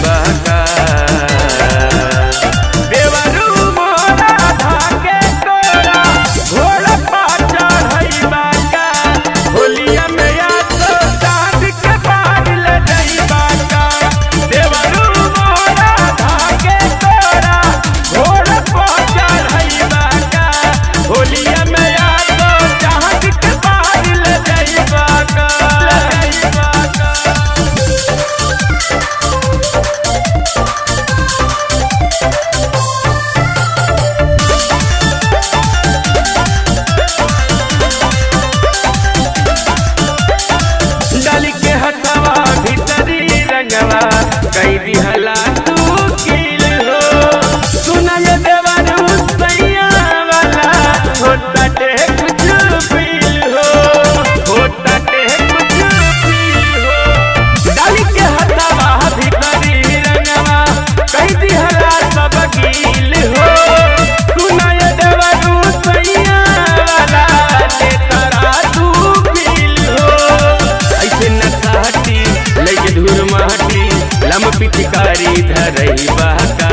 बाका। देवरू मोरा धाके तोरा घोड़ा पा चढ़ई बाका। होलिया में या तो चांद के पार ले जाई बाका। देवरू मोरा धाके तोरा घोड़ा पा चढ़ई बाका। होलिया में या तो चांद के पार ले जाई बाका। डाली के हथवा भीतरी रंगवा कई दिहला तू कील हो। सुना ये देवरू सैया वाला होता टे कुछ फील हो। होता टे कुछ फील हो। डाली के हथवा भीतरी रंगवा कई दिहला सब कील हो। सुना ये देवरू सैया वाला ते तारा तू फील हो। ऐसे न काटी लगे धूर माटी लम पिचकारी धरई बाका।